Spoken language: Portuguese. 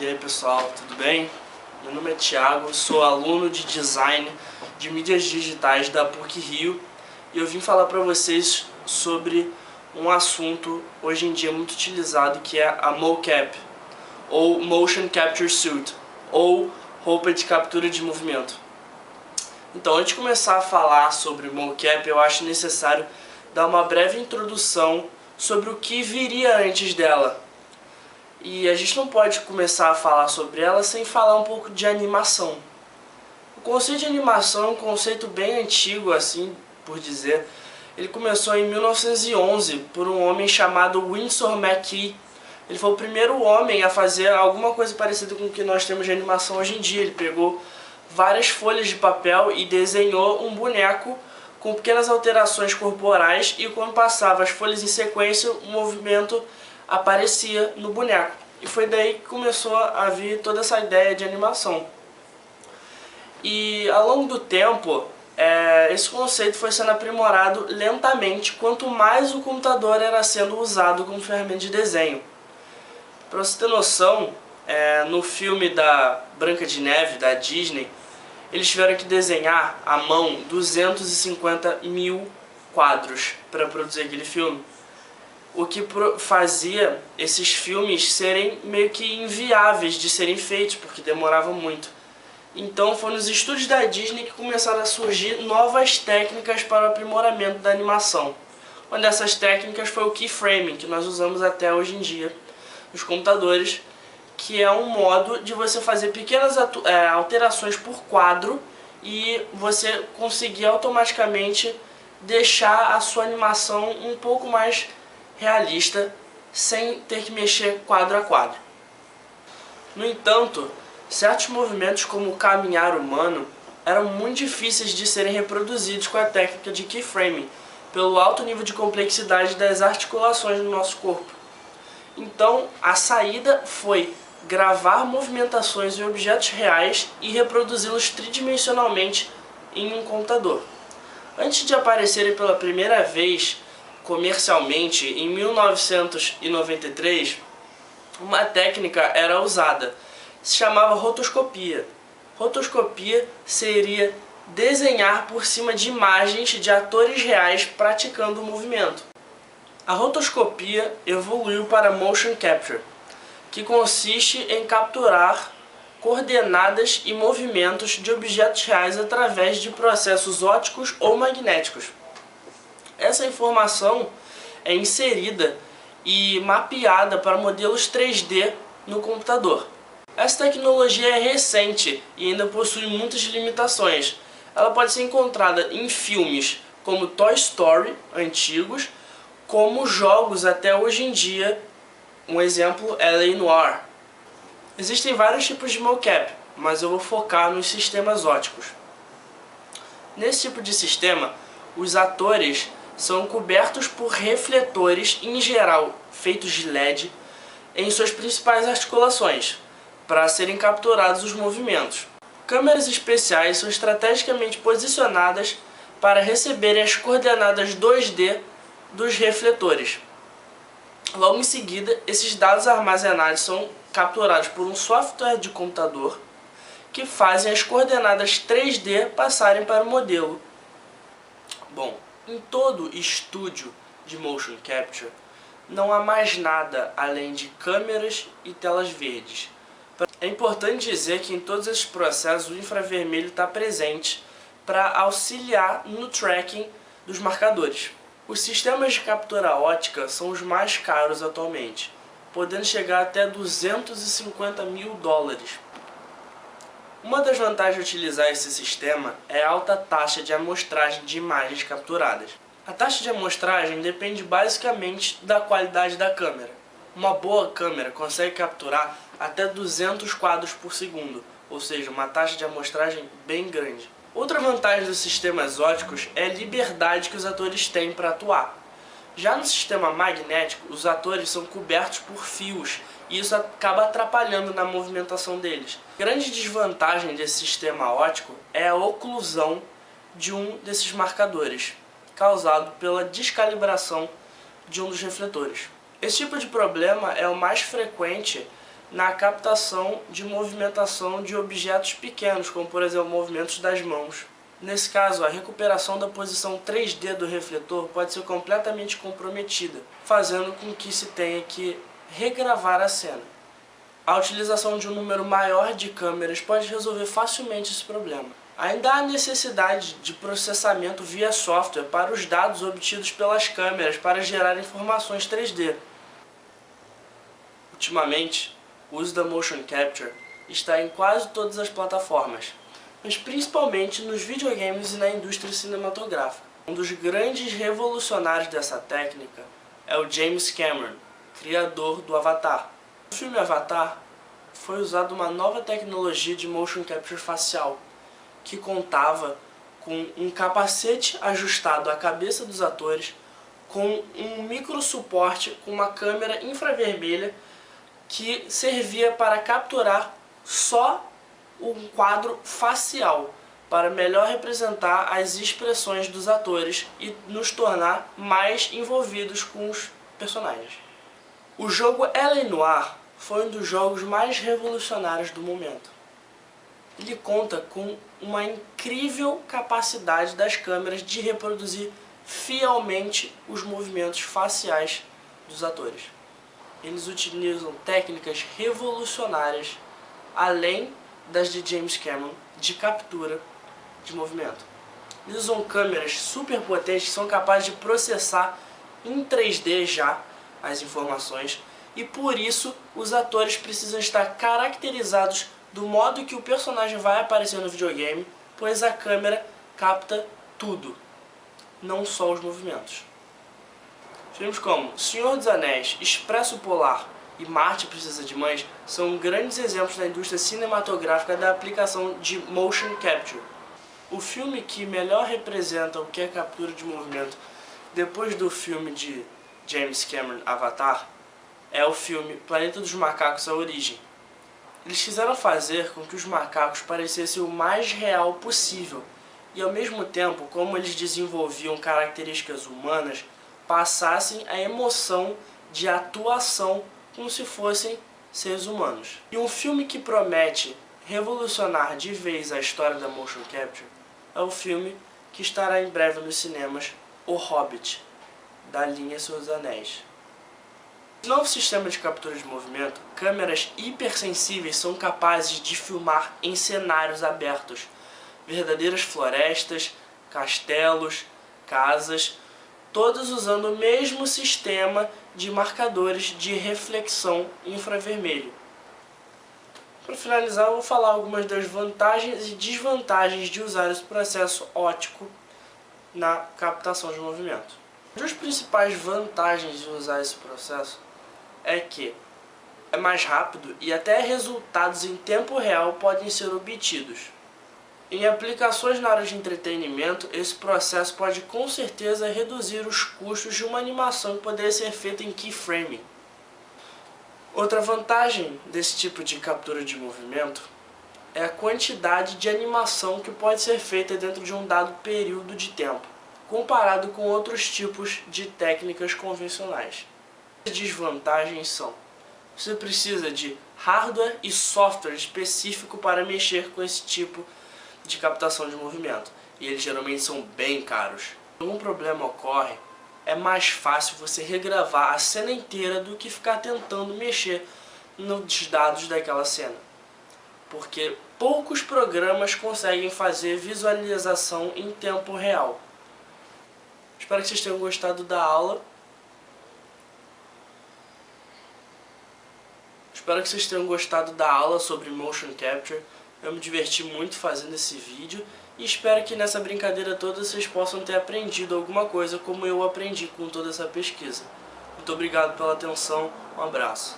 E aí pessoal, tudo bem? Meu nome é Thiago, sou aluno de Design de Mídias Digitais da PUC-Rio e eu vim falar para vocês sobre um assunto hoje em dia muito utilizado, que é a mocap, ou Motion Capture Suit, ou roupa de captura de movimento. Então, antes de começar a falar sobre mocap, eu acho necessário dar uma breve introdução sobre o que viria antes dela. E a gente não pode começar a falar sobre ela sem falar um pouco de animação. O conceito de animação é um conceito bem antigo, assim por dizer. Ele começou em 1911 por um homem chamado Winsor McKee. Ele foi o primeiro homem a fazer alguma coisa parecida com o que nós temos de animação hoje em dia. Ele pegou várias folhas de papel e desenhou um boneco com pequenas alterações corporais, e quando passava as folhas em sequência, o movimento aparecia no boneco. E foi daí que começou a vir toda essa ideia de animação. E ao longo do tempo, esse conceito foi sendo aprimorado lentamente, quanto mais o computador era sendo usado como ferramenta de desenho. Para você ter noção, no filme da Branca de Neve, da Disney, eles tiveram que desenhar à mão 250 mil quadros para produzir aquele filme. O que fazia esses filmes serem meio que inviáveis de serem feitos, porque demoravam muito. Então foi nos estúdios da Disney que começaram a surgir novas técnicas para o aprimoramento da animação. Uma dessas técnicas foi o keyframing, que nós usamos até hoje em dia nos computadores, que é um modo de você fazer pequenas alterações por quadro e você conseguir automaticamente deixar a sua animação um pouco mais realista, sem ter que mexer quadro a quadro. No entanto, certos movimentos como o caminhar humano eram muito difíceis de serem reproduzidos com a técnica de keyframing, pelo alto nível de complexidade das articulações do nosso corpo. Então, a saída foi gravar movimentações em objetos reais e reproduzi-los tridimensionalmente em um computador. Antes de aparecerem pela primeira vez comercialmente, em 1993, uma técnica era usada, se chamava rotoscopia. Rotoscopia seria desenhar por cima de imagens de atores reais praticando o movimento. A rotoscopia evoluiu para motion capture, que consiste em capturar coordenadas e movimentos de objetos reais através de processos ópticos ou magnéticos. Essa informação é inserida e mapeada para modelos 3D no computador. Essa tecnologia é recente e ainda possui muitas limitações. Ela pode ser encontrada em filmes como Toy Story, antigos, como jogos até hoje em dia. Um exemplo é L.A. Noire. Existem vários tipos de mocap, mas eu vou focar nos sistemas ópticos. Nesse tipo de sistema, os atores são cobertos por refletores, em geral feitos de LED, em suas principais articulações, para serem capturados os movimentos. Câmeras especiais são estrategicamente posicionadas para receberem as coordenadas 2D dos refletores. Logo em seguida, esses dados armazenados são capturados por um software de computador que fazem as coordenadas 3D passarem para o modelo. Bom, em todo estúdio de motion capture, não há mais nada além de câmeras e telas verdes. É importante dizer que em todos esses processos o infravermelho está presente para auxiliar no tracking dos marcadores. Os sistemas de captura óptica são os mais caros atualmente, podendo chegar até $250 mil. Uma das vantagens de utilizar esse sistema é a alta taxa de amostragem de imagens capturadas. A taxa de amostragem depende basicamente da qualidade da câmera. Uma boa câmera consegue capturar até 200 quadros por segundo, ou seja, uma taxa de amostragem bem grande. Outra vantagem dos sistemas ópticos é a liberdade que os atores têm para atuar. Já no sistema magnético, os atores são cobertos por fios e isso acaba atrapalhando na movimentação deles. A grande desvantagem desse sistema óptico é a oclusão de um desses marcadores, causado pela descalibração de um dos refletores. Esse tipo de problema é o mais frequente na captação de movimentação de objetos pequenos, como por exemplo movimentos das mãos. Nesse caso, a recuperação da posição 3D do refletor pode ser completamente comprometida, fazendo com que se tenha que regravar a cena. A utilização de um número maior de câmeras pode resolver facilmente esse problema. Ainda há necessidade de processamento via software para os dados obtidos pelas câmeras para gerar informações 3D. Ultimamente, o uso da Motion Capture está em quase todas as plataformas, mas principalmente nos videogames e na indústria cinematográfica. Um dos grandes revolucionários dessa técnica é o James Cameron, criador do Avatar. No filme Avatar, foi usada uma nova tecnologia de Motion Capture facial, que contava com um capacete ajustado à cabeça dos atores, com um micro suporte com uma câmera infravermelha que servia para capturar só um quadro facial, para melhor representar as expressões dos atores e nos tornar mais envolvidos com os personagens. O jogo L.A. Noire foi um dos jogos mais revolucionários do momento. Ele conta com uma incrível capacidade das câmeras de reproduzir fielmente os movimentos faciais dos atores. Eles utilizam técnicas revolucionárias, além das de James Cameron, de captura de movimento. Eles usam câmeras super potentes que são capazes de processar em 3D já as informações, e por isso os atores precisam estar caracterizados do modo que o personagem vai aparecer no videogame, pois a câmera capta tudo, não só os movimentos. Filmes como Senhor dos Anéis, Expresso Polar e Marte Precisa de Mães são grandes exemplos da indústria cinematográfica da aplicação de Motion Capture. O filme que melhor representa o que é captura de movimento depois do filme de James Cameron, Avatar, é o filme Planeta dos Macacos: A Origem. Eles quiseram fazer com que os macacos parecessem o mais real possível e, ao mesmo tempo, como eles desenvolviam características humanas, passassem a emoção de atuação como se fossem seres humanos. E um filme que promete revolucionar de vez a história da Motion Capture é o filme que estará em breve nos cinemas, O Hobbit, da linha Senhor dos Anéis. No novo sistema de captura de movimento, câmeras hipersensíveis são capazes de filmar em cenários abertos, verdadeiras florestas, castelos, casas, todos usando o mesmo sistema de marcadores de reflexão infravermelho. Para finalizar, eu vou falar algumas das vantagens e desvantagens de usar esse processo óptico na captação de movimento. Uma das principais vantagens de usar esse processo é que é mais rápido e até resultados em tempo real podem ser obtidos. Em aplicações na área de entretenimento, esse processo pode com certeza reduzir os custos de uma animação que poderia ser feita em keyframe. Outra vantagem desse tipo de captura de movimento é a quantidade de animação que pode ser feita dentro de um dado período de tempo, comparado com outros tipos de técnicas convencionais. As desvantagens são: você precisa de hardware e software específico para mexer com esse tipo de captação de movimento, e eles geralmente são bem caros. Quando um problema ocorre, é mais fácil você regravar a cena inteira do que ficar tentando mexer nos dados daquela cena, porque poucos programas conseguem fazer visualização em tempo real. Espero que vocês tenham gostado da aula. Sobre Motion Capture. Eu me diverti muito fazendo esse vídeo e espero que nessa brincadeira toda vocês possam ter aprendido alguma coisa como eu aprendi com toda essa pesquisa. Muito obrigado pela atenção, um abraço.